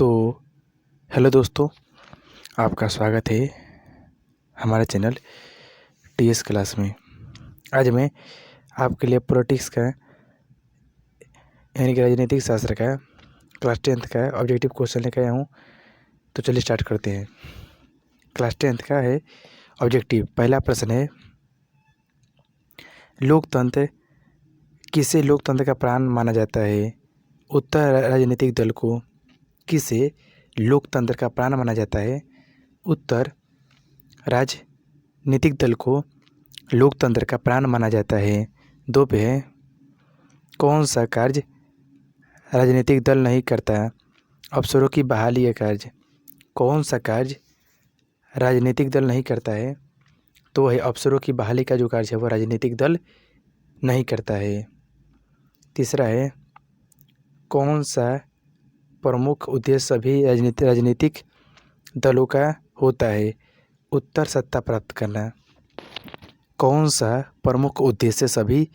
तो हेलो दोस्तों, आपका स्वागत है हमारे चैनल टीएस क्लास में। आज मैं आपके लिए पॉलिटिक्स का यानी कि राजनीतिक शास्त्र का क्लास 10th का ऑब्जेक्टिव क्वेश्चन लेकर आया हूँ। तो चलिए स्टार्ट करते हैं। क्लास 10th का है ऑब्जेक्टिव। पहला प्रश्न है, लोकतंत्र किसे लोकतंत्र का प्राण माना जाता है? उत्तर, राजनीतिक दल को। किसे लोकतंत्र का प्राण माना जाता है? उत्तर, राजनीतिक दल को लोकतंत्र का प्राण माना जाता है। 2 पे है, कौन सा कार्य राजनीतिक दल नहीं करता? अफसरों की बहाली का कार्य। कौन सा कार्य राजनीतिक दल नहीं करता है? तो है अफसरों की बहाली का जो कार्य है वह राजनीतिक दल नहीं करता है। तीसरा है, कौन सा प्रमुख उद्देश्य सभी राजनीतिक दलों का होता है? उत्तर, सत्ता प्राप्त करना। कौन सा प्रमुख उद्देश्य सभी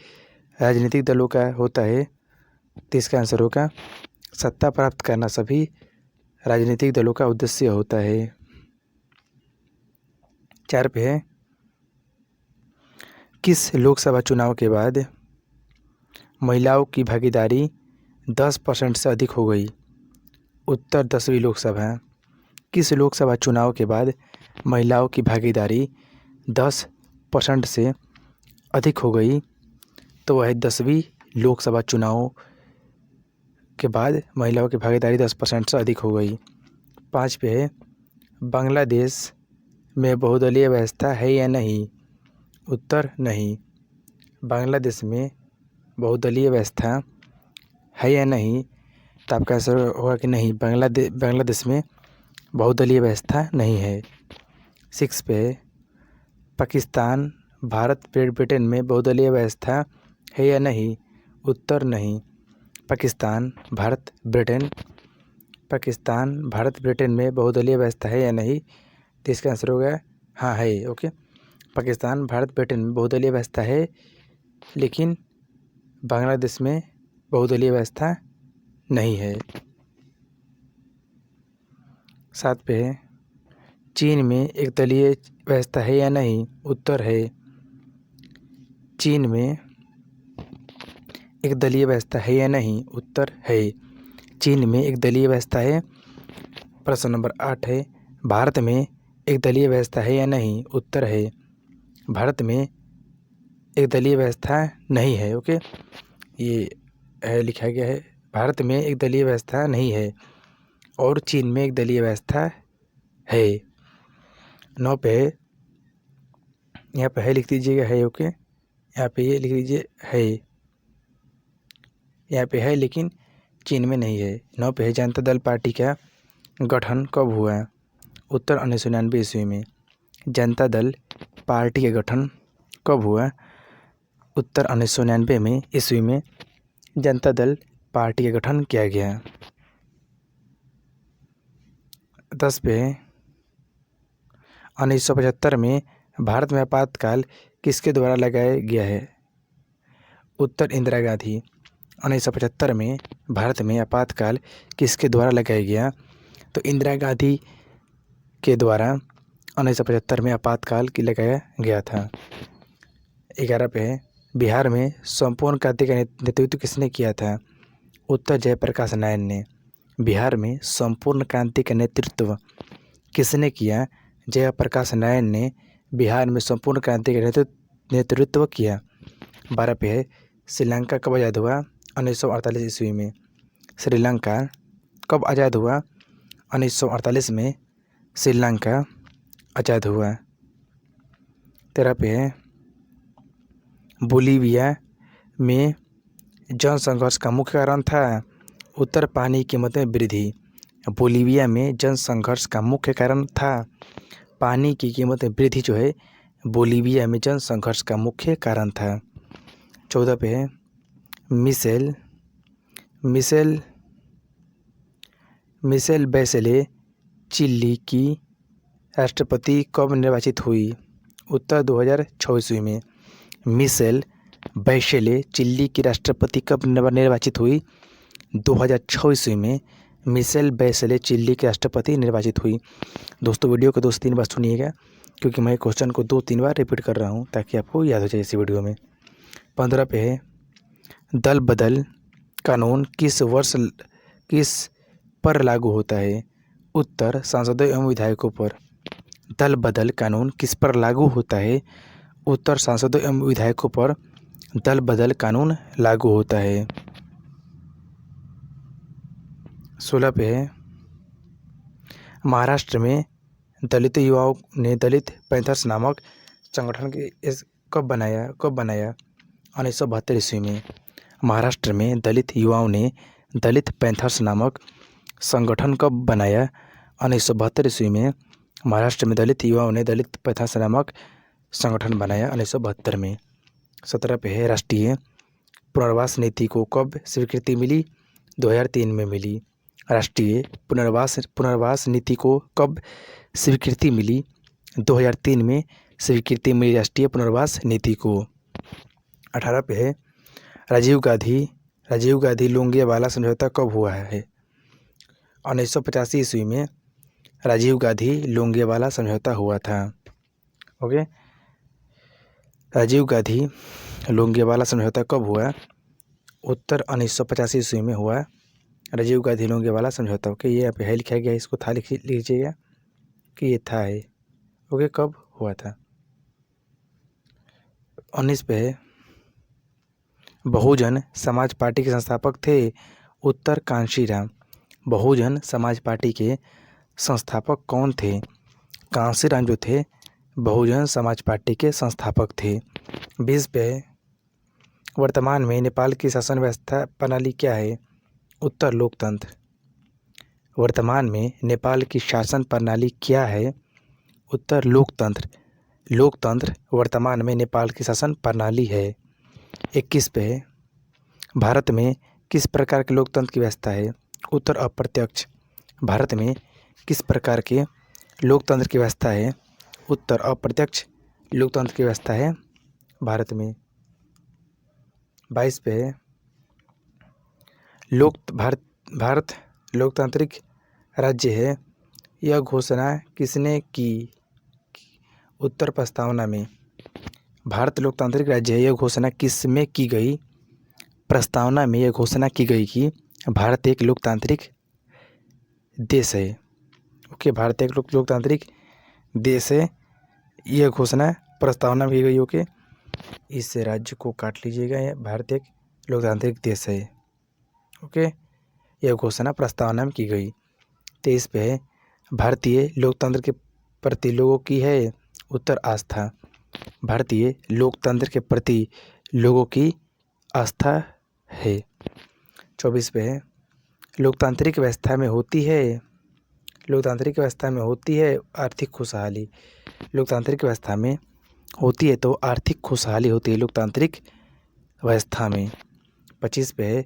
राजनीतिक दलों का होता है? तो इसका आंसर होगा सत्ता प्राप्त करना सभी राजनीतिक दलों का उद्देश्य होता है। 4 पे है, किस लोकसभा चुनाव के बाद महिलाओं की भागीदारी 10% से अधिक हो गई? उत्तर, 10वीं लोकसभा। किस लोकसभा चुनाव के बाद महिलाओं की भागीदारी 10% से अधिक हो गई? तो वह 10वीं लोकसभा चुनाव के बाद महिलाओं की भागीदारी 10% से अधिक हो गई। 5 पे है, बांग्लादेश में बहुदलीय व्यवस्था है या नहीं? उत्तर, नहीं। बांग्लादेश में बहुदलीय व्यवस्था है या नहीं? तो आपका आंसर होगा कि नहीं, बांग्लादेश में बहुदलीय व्यवस्था नहीं है। 6 पे है, पाकिस्तान, भारत, ब्रिटेन में बहुदलीय व्यवस्था है या नहीं? उत्तर, नहीं। पाकिस्तान, भारत, ब्रिटेन में बहुदलीय व्यवस्था है या नहीं? तो इसका आंसर होगा हाँ, है। ओके, पाकिस्तान, भारत, ब्रिटेन में बहुदलीय व्यवस्था है, लेकिन बांग्लादेश में बहुदलीय व्यवस्था नहीं है। 7 पे है, चीन में एक दलीय व्यवस्था है या नहीं? उत्तर, है। चीन में एक दलीय व्यवस्था है या नहीं? उत्तर, है। चीन में एक दलीय व्यवस्था है। प्रश्न नंबर 8 है, भारत में एक दलीय व्यवस्था है या नहीं? उत्तर, है। भारत में एक दलीय व्यवस्था नहीं है। ओके, ये है लिखा गया है, भारत में एक दलीय व्यवस्था नहीं है और चीन में एक दलीय व्यवस्था है। 9 पे है, यहाँ पे है लिख दीजिएगा, है। ओके, यहाँ पे ये लिख दीजिए, है। यहाँ पे है लेकिन चीन में नहीं है। 9 पे है, जनता दल पार्टी का गठन कब हुआ? उत्तर, 1999 ईस्वी में। जनता दल पार्टी का गठन कब हुआ? उत्तर, 1999 में ईस्वी में जनता दल पार्टी का गठन किया गया। 10 पे 1975 में भारत में आपातकाल किसके द्वारा लगाया गया है? उत्तर, इंदिरा गांधी। 1975 में भारत में आपातकाल किसके द्वारा लगाया गया? तो इंदिरा गांधी के द्वारा 1975 में आपातकाल की लगाया गया था। 11 पे है, बिहार में संपूर्ण क्रांति का नेतृत्व किसने किया था? उत्तर, जयप्रकाश नारायण ने। बिहार में संपूर्ण क्रांति का नेतृत्व किसने किया? जयप्रकाश नारायण ने बिहार में संपूर्ण क्रांति का नेतृत्व किया। 12 पे है, श्रीलंका कब आज़ाद हुआ? 1948 ईस्वी में। श्रीलंका कब आज़ाद हुआ? 1948 में श्रीलंका आज़ाद हुआ। 13 पे है, बोलीविया में जन संघर्ष का मुख्य कारण था? उत्तर, पानी की कीमत में वृद्धि। बोलीविया में जन संघर्ष का मुख्य कारण था पानी की कीमत में वृद्धि, जो है बोलीविया में जन संघर्ष का मुख्य कारण था। 14 पे है, मिशेल बैचेले चिली की राष्ट्रपति कब निर्वाचित हुई? उत्तर, 2006 ईस्वी में। मिशेल बैचेले चिली की राष्ट्रपति कब निर्वाचित हुई? 2006 ईस्वी में मिशेल बैचेलेट चिली के राष्ट्रपति निर्वाचित हुई। दोस्तों वीडियो को 2 से 3 बार सुनिएगा, क्योंकि मैं क्वेश्चन को 2-3 बार रिपीट कर रहा हूँ ताकि आपको याद हो जाए इसी वीडियो में। 15 पे है, दल बदल कानून किस पर लागू होता है? उत्तर, सांसदों एवं विधायकों पर। दल बदल कानून किस पर लागू होता है? उत्तर, सांसदों एवं विधायकों पर दल बदल कानून लागू होता है। 16 पे है, महाराष्ट्र में दलित युवाओं ने दलित पैंथर्स नामक संगठन कब बनाया? 1972 ईस्वी में। महाराष्ट्र में दलित युवाओं ने दलित पैंथर्स नामक संगठन कब बनाया? 1972 ईस्वी में। महाराष्ट्र में दलित युवाओं ने दलित पैंथर्स नामक संगठन बनाया 1972 में। 17 पे है, राष्ट्रीय पुनर्वास नीति को कब स्वीकृति मिली? 2003 में मिली। राष्ट्रीय पुनर्वास नीति को कब स्वीकृति मिली? 2003 में स्वीकृति मिली राष्ट्रीय पुनर्वास नीति को। 18 पे है, राजीव गांधी लोंगेवाला समझौता कब हुआ है? 1985 ईस्वी में राजीव गांधी लोंगेवाला समझौता हुआ था। ओके, राजीव गांधी लोंगेवाला समझौता कब हुआ? उत्तर, 1985 ईस्वी में हुआ राजीव गांधी लोंगेवाला समझौता। ओके, ये यहाँ पे है लिखा गया, इसको था लिख लीजिएगा कि ये था है। ओके, कब हुआ था? 19 पे है, बहुजन समाज पार्टी के संस्थापक थे? उत्तर, कांशीराम। बहुजन समाज पार्टी के संस्थापक कौन थे? कांशीराम जो थे बहुजन समाज पार्टी के संस्थापक थे। 20 पे है, वर्तमान में नेपाल की शासन व्यवस्था प्रणाली क्या है? उत्तर, लोकतंत्र। वर्तमान में नेपाल की शासन प्रणाली क्या है? उत्तर, लोकतंत्र। लोकतंत्र वर्तमान में नेपाल की शासन प्रणाली है। 21 पे है, भारत में किस प्रकार के लोकतंत्र की व्यवस्था है? उत्तर, अप्रत्यक्ष। भारत में किस प्रकार के लोकतंत्र की व्यवस्था है? उत्तर, अप्रत्यक्ष लोकतंत्र की व्यवस्था है भारत में। 22 पे है, भारत लोकतांत्रिक राज्य है, यह घोषणा किसने की? उत्तर, प्रस्तावना में। भारत लोकतांत्रिक राज्य है, यह घोषणा किस में की गई? प्रस्तावना में यह घोषणा की गई कि भारत एक लोकतांत्रिक देश है। ओके, भारत एक लोकतांत्रिक देश है, यह घोषणा प्रस्तावना में की गई। ओके, इस राज्य को काट लीजिएगा, यह भारत एक लोकतांत्रिक देश है। ओके, यह घोषणा प्रस्तावना में की गई। 23 पे है, भारतीय लोकतंत्र के प्रति लोगों की है? उत्तर, आस्था। भारतीय लोकतंत्र के प्रति लोगों की आस्था है। 24 पे है, लोकतांत्रिक व्यवस्था में होती है आर्थिक खुशहाली। लोकतांत्रिक व्यवस्था में होती है तो आर्थिक खुशहाली होती है लोकतांत्रिक व्यवस्था में। 25 पे है,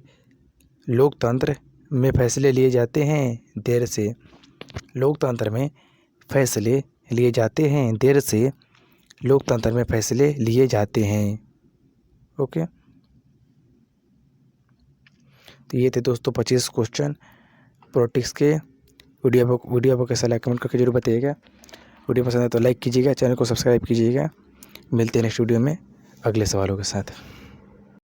लोकतंत्र में फैसले लिए जाते हैं देर से। लोकतंत्र में फैसले लिए जाते हैं देर से। लोकतंत्र में फैसले लिए जाते हैं। ओके, तो ये थे दोस्तों 25 क्वेश्चन पॉलिटिक्स के। वीडियो को कैसा लगा कमेंट करके जरूर बताइएगा। वीडियो पसंद है तो लाइक कीजिएगा, चैनल को सब्सक्राइब कीजिएगा। मिलते हैं नेक्स्ट वीडियो में अगले सवालों के साथ।